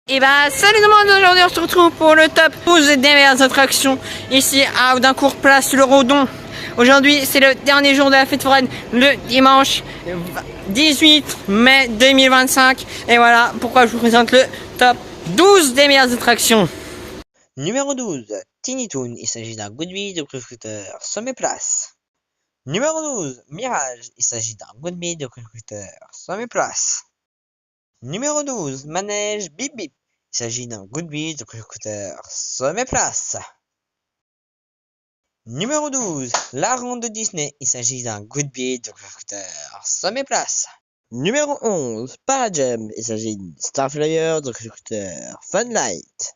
Et bah salut tout le monde, aujourd'hui on se retrouve pour le top 12 des meilleures attractions ici à Audincourt, place le Rodon. Aujourd'hui c'est le dernier jour de la fête foraine, le dimanche 18 mai 2025. Et voilà pourquoi je vous présente le top 12 des meilleures attractions. Numéro 12, Tiny Toon, il s'agit d'un Goodby de constructeur Sommet Place. Numéro 12, Mirage, il s'agit d'un Goodby de constructeur Sommet Place. Numéro 12, Manège Bip Bip, il s'agit d'un Goodby de constructeur Sommet Place. Numéro 12, La Ronde de Disney, il s'agit d'un Goodby de constructeur Sommet Place. Numéro 11, Paragem, il s'agit d'une Starflyer de constructeur Funlight.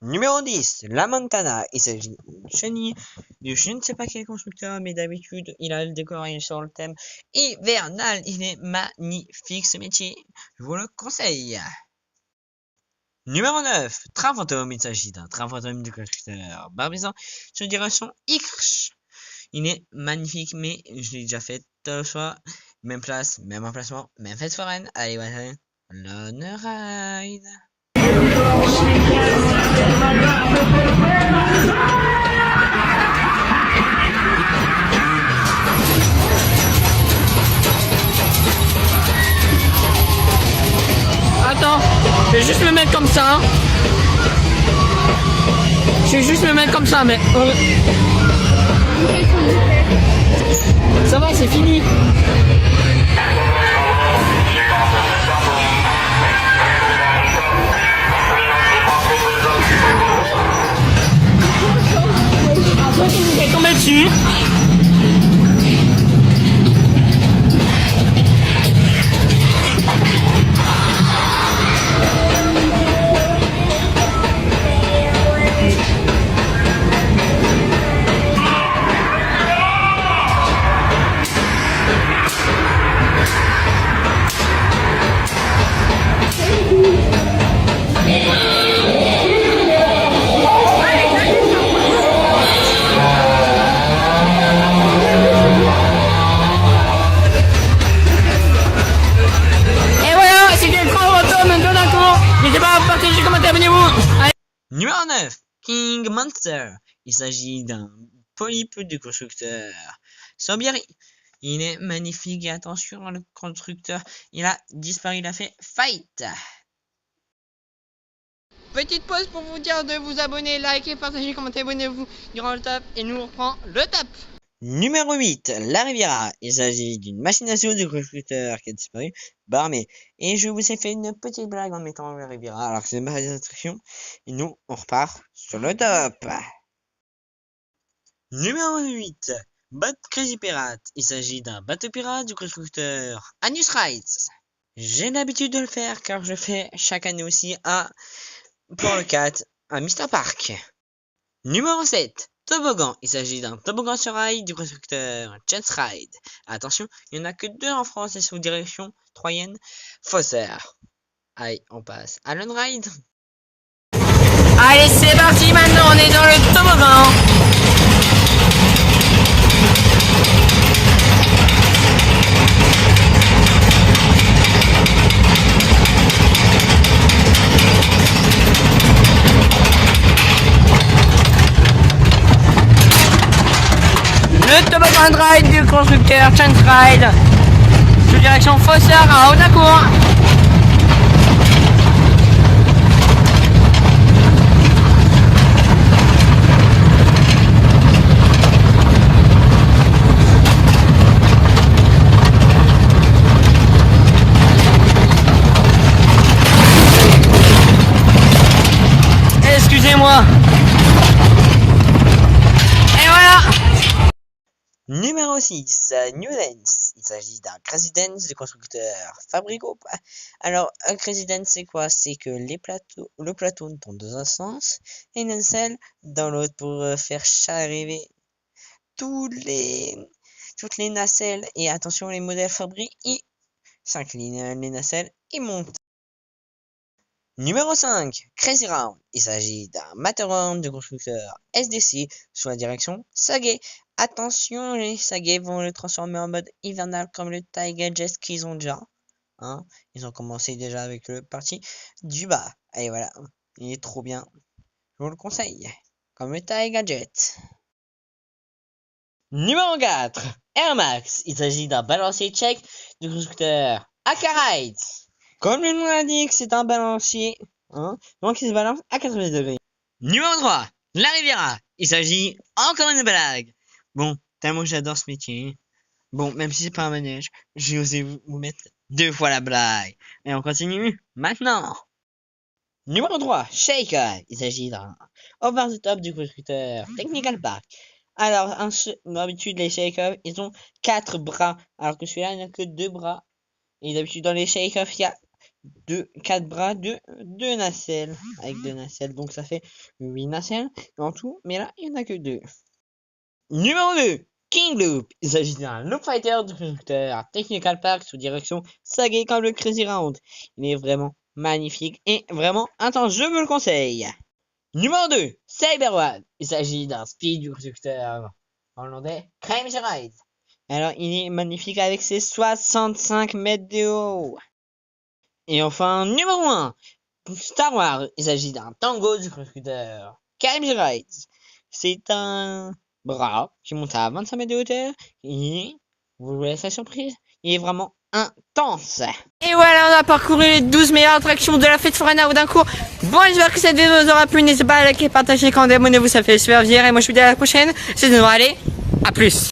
Numéro 10, La Montana, il s'agit d'une chenille de je ne sais pas quel constructeur, mais d'habitude il a le décoré sur le thème hivernal. Il est magnifique ce métier, je vous le conseille. Numéro 9, Train Fantôme, il s'agit d'un train fantôme du constructeur Barbizon sur direction X. Il est magnifique, mais je l'ai déjà fait deux fois. Même place, même emplacement, même fête foraine. Allez, voilà, Lone Ride. Attends, je vais juste me mettre comme ça. Je vais juste me mettre comme ça, mais ça va, c'est fini. Je vais tomber dessus. Partagez, commentez, abonnez-vous. Allez. Numéro 9, King Monster. Il s'agit d'un polype du constructeur Sobieri. Il est magnifique et attention, le constructeur, il a disparu, il a fait fight. Petite pause pour vous dire de vous abonner, liker, partager, commenter, abonnez-vous durant le top et nous on reprend le top. Numéro 8, La Riviera. Il s'agit d'une machine à sous du constructeur qui a disparu, Barmé. Et je vous ai fait une petite blague en mettant La Riviera alors que c'est ma attraction. Et nous, on repart sur le top. Numéro 8, Boat Crazy Pirate. Il s'agit d'un bateau pirate du constructeur Anus Rides. J'ai l'habitude de le faire car je fais chaque année aussi pour le 4 à Mister Park. Numéro 7, Toboggan. Il s'agit d'un toboggan sur rail du constructeur Chance Ride. Attention, il n'y en a que 2 en France et sous direction troyenne Faussaire. Allez, on passe à Lone Ride. Allez, c'est parti, maintenant on est dans le toboggan. Le toboggan ride du constructeur Chance Ride sous direction Faussaire à Audincourt. Excusez-moi. Et voilà. Numéro 6, New Dance. Il s'agit d'un Crazy Dance du constructeur Fabrico. Alors, un Crazy Dance, c'est quoi? C'est que le plateau tourne dans un sens et une nacelle dans l'autre pour faire arriver toutes les nacelles. Et attention, les modèles Fabri, ils s'inclinent les nacelles et montent. Numéro 5, Crazy Round. Il s'agit d'un Matterhorn du constructeur SDC sous la direction Sage. Attention, les Sage vont le transformer en mode hivernal comme le Tiger Jet qu'ils ont déjà. hein. Ils ont commencé déjà avec le parti du bas. Et voilà, il est trop bien. Je vous le conseille. Comme le taille gadget. Numéro 4, Air Max. Il s'agit d'un balancier tchèque du constructeur Akai. Comme le nom l'indique, c'est un balancier, hein, donc il se balance à 80 degrés. Numéro 3, la Riviera. Il s'agit encore d'une blague. Bon, tellement j'adore ce métier. Bon, même si c'est pas un manège, j'ai osé vous mettre 2 fois la blague. Et on continue maintenant. Numéro 3, Shaker. Il s'agit d'un over the top du constructeur Technical Park. Alors, d'habitude, les shake-off, ils ont 4 bras, alors que celui-là, il n'a que 2 bras. Et d'habitude, dans les shake-off, il y a 4 bras, 2 nacelles, avec 2 nacelles, donc ça fait 8 nacelles en tout, mais là, il n'y en a que 2. Numéro 2, King Loop. Il s'agit d'un loop fighter du constructeur Technical Park sous direction Sage comme le Crazy Round. Il est vraiment magnifique et vraiment intense, je vous le conseille. Numéro 2, Cyber One. Il s'agit d'un speed du constructeur hollandais Crazy Ride. Alors, il est magnifique avec ses 65 mètres de haut. Et enfin, numéro 1, Star Wars. Il s'agit d'un tango du constructeur Crazy Ride. C'est un bras qui monte à 25 mètres de hauteur. Et vous voulez la surprise, il est vraiment intense. Et voilà, on a parcouru les 12 meilleures attractions de la fête foraine à Audincourt. Bon, j'espère que cette vidéo vous aura plu. N'hésitez pas à liker, partager, quand abonnez-vous, ça fait super plaisir. Et moi, je vous dis à la prochaine. C'est de nous aller. À plus.